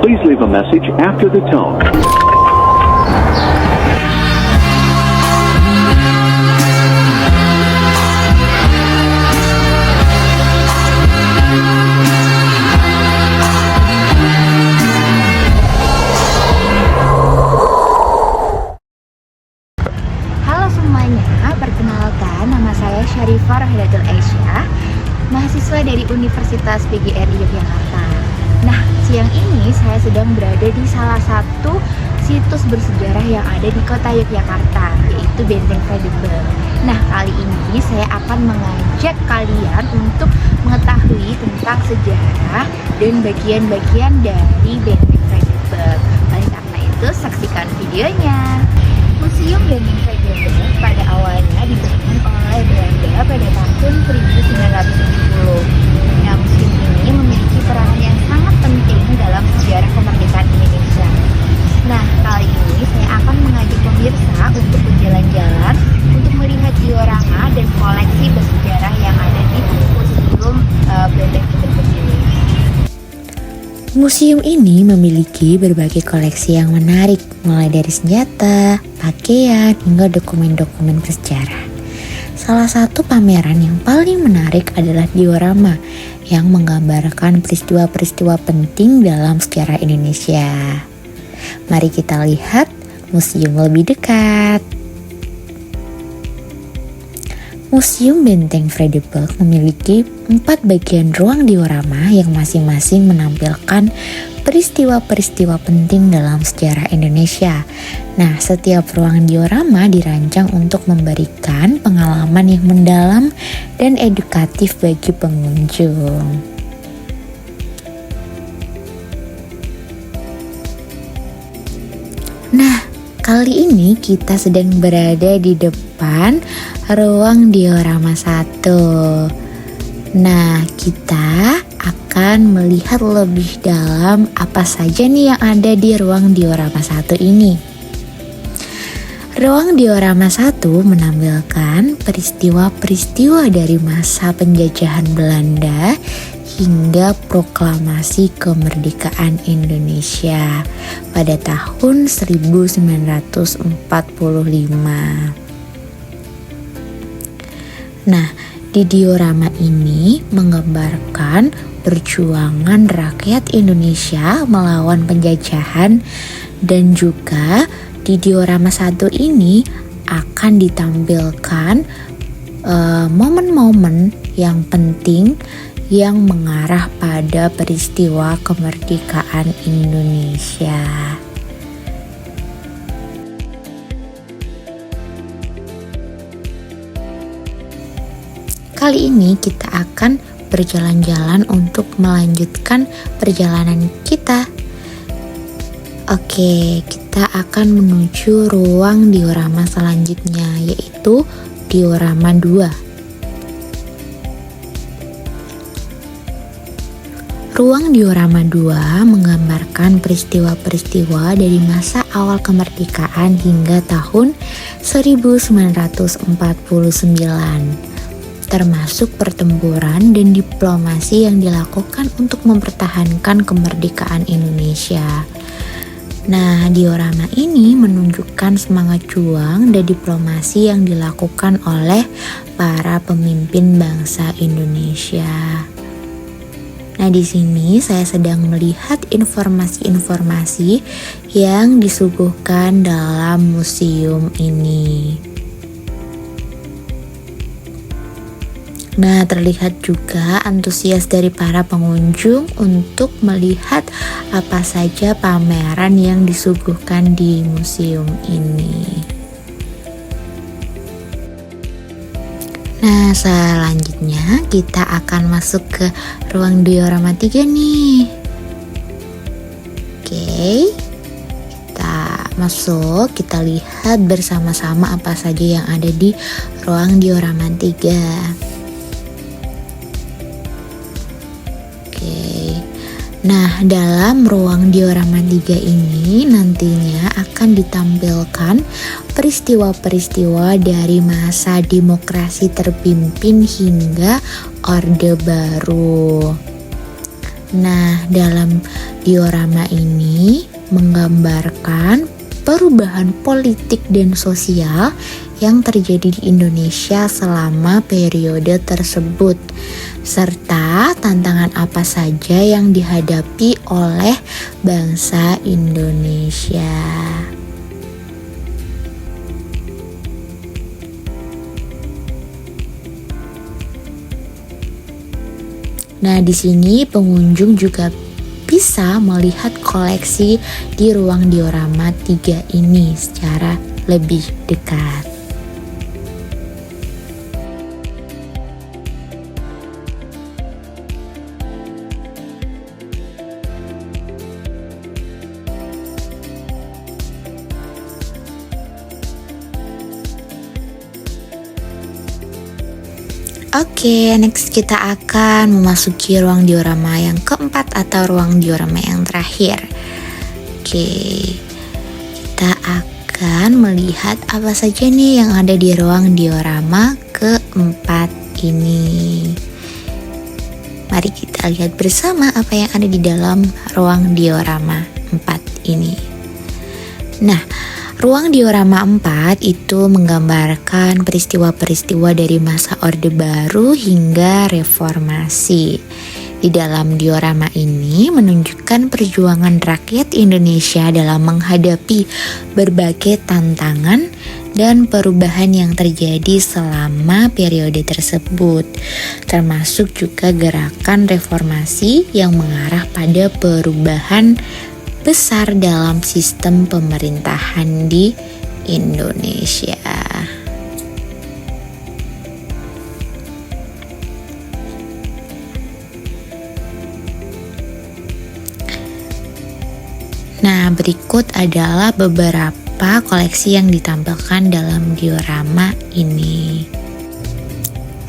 Please leave a message after the tone. Halo semuanya, perkenalkan nama saya Syarifah Rohidatul Aisyah, mahasiswa dari Universitas PGRI Yogyakarta. Nah, siang ini saya sedang berada di salah satu situs bersejarah yang ada di kota Yogyakarta, yaitu Benteng Fredebel. Nah, kali ini saya akan mengajak kalian untuk mengetahui tentang sejarah dan bagian-bagian dari Benteng Fredebel. Oleh karena itu, saksikan videonya. Museum Benteng Fredebel pada awalnya dibangun oleh Belanda pada tahun 1970. Nah, museum ini memiliki peranan yang sangat penting dalam sejarah kemerdekaan Indonesia. Nah, kali ini saya akan mengajak pemirsa untuk berjalan-jalan untuk melihat diorama dan koleksi bersejarah yang ada di Museum Benteng Fredebel ini. Museum ini memiliki berbagai koleksi yang menarik, mulai dari senjata, pakaian, hingga dokumen-dokumen bersejarah. Salah satu pameran yang paling menarik adalah diorama yang menggambarkan peristiwa-peristiwa penting dalam sejarah Indonesia. Mari kita lihat museum lebih dekat. Museum Benteng Fredebel memiliki 4 bagian ruang diorama yang masing-masing menampilkan peristiwa-peristiwa penting dalam sejarah Indonesia. Nah, setiap ruang diorama dirancang untuk memberikan pengalaman yang mendalam dan edukatif bagi pengunjung. Nah, kali ini kita sedang berada di depan ruang diorama 1. Nah, kita akan melihat lebih dalam apa saja nih yang ada di ruang diorama 1 ini. Ruang diorama 1 menampilkan peristiwa-peristiwa dari masa penjajahan Belanda hingga proklamasi kemerdekaan Indonesia pada tahun 1945. Nah, di diorama ini menggambarkan perjuangan rakyat Indonesia melawan penjajahan, dan juga di diorama 1 ini akan ditampilkan momen-momen yang penting yang mengarah pada peristiwa kemerdekaan Indonesia. Kali ini kita akan berjalan-jalan untuk melanjutkan perjalanan kita. Oke, kita akan menuju ruang diorama selanjutnya, yaitu diorama 2. Ruang diorama 2 menggambarkan peristiwa-peristiwa dari masa awal kemerdekaan hingga tahun 1949. Termasuk pertempuran dan diplomasi yang dilakukan untuk mempertahankan kemerdekaan Indonesia. Nah, diorama ini menunjukkan semangat juang dan diplomasi yang dilakukan oleh para pemimpin bangsa Indonesia. Nah, di sini saya sedang melihat informasi-informasi yang disuguhkan dalam museum ini. Nah, terlihat juga antusias dari para pengunjung untuk melihat apa saja pameran yang disuguhkan di museum ini. Nah, selanjutnya kita akan masuk ke ruang diorama 3 nih. Oke, kita masuk, kita lihat bersama-sama apa saja yang ada di ruang diorama 3. Nah, dalam ruang diorama 3 ini nantinya akan ditampilkan peristiwa-peristiwa dari masa demokrasi terpimpin hingga Orde Baru. Nah, dalam Diorama ini menggambarkan perubahan politik dan sosial yang terjadi di Indonesia selama periode tersebut, serta tantangan apa saja yang dihadapi oleh bangsa Indonesia. Nah, di sini pengunjung juga bisa melihat koleksi di ruang diorama 3 ini secara lebih dekat. Oke, next kita akan memasuki ruang diorama yang keempat atau ruang diorama yang terakhir. Oke, kita akan melihat apa saja nih yang ada di ruang diorama keempat ini. Mari kita lihat bersama apa yang ada di dalam ruang diorama 4 ini. Nah, ruang diorama 4 itu menggambarkan peristiwa-peristiwa dari masa Orde Baru hingga Reformasi. Di dalam diorama ini menunjukkan perjuangan rakyat Indonesia dalam menghadapi berbagai tantangan dan perubahan yang terjadi selama periode tersebut, termasuk juga gerakan reformasi yang mengarah pada perubahan besar dalam sistem pemerintahan di Indonesia. Nah, berikut adalah beberapa koleksi yang ditampilkan dalam diorama ini.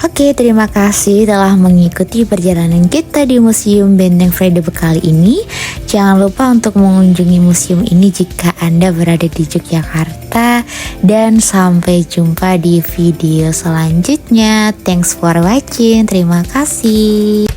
Oke, terima kasih telah mengikuti perjalanan kita di Museum Benteng Frede kali ini. Jangan lupa untuk mengunjungi museum ini jika Anda berada di Yogyakarta. Dan sampai jumpa di video selanjutnya. Thanks for watching. Terima kasih.